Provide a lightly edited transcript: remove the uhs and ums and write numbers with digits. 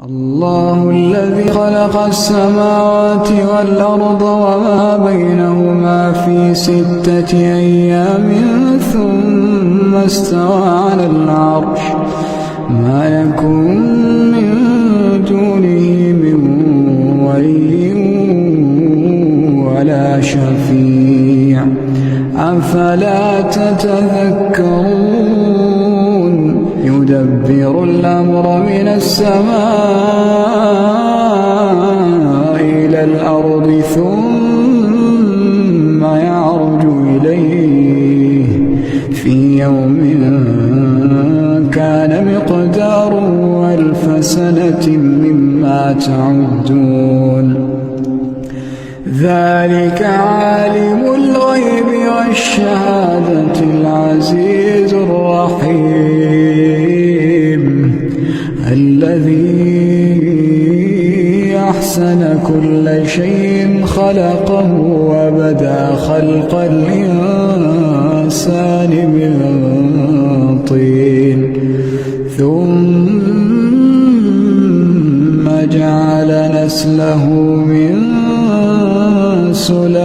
الله الذي خلق السماوات والأرض وما بينهما في 6 أيام ثم استوى على العرش ما يكون من دونه من ولي ولا شفيع أفلا تتذكرون يدبر الأمر من السماء إلى الأرض ثم يعرج إليه في يوم كان مقداره 1000 سنة مما تعدون ذلك عالم الغيب والشهادة العزيز الرحيم الذي أحسن كل شيء خلقه وبدأ خلق الإنسان من طين ثم جعل نسله من سلالة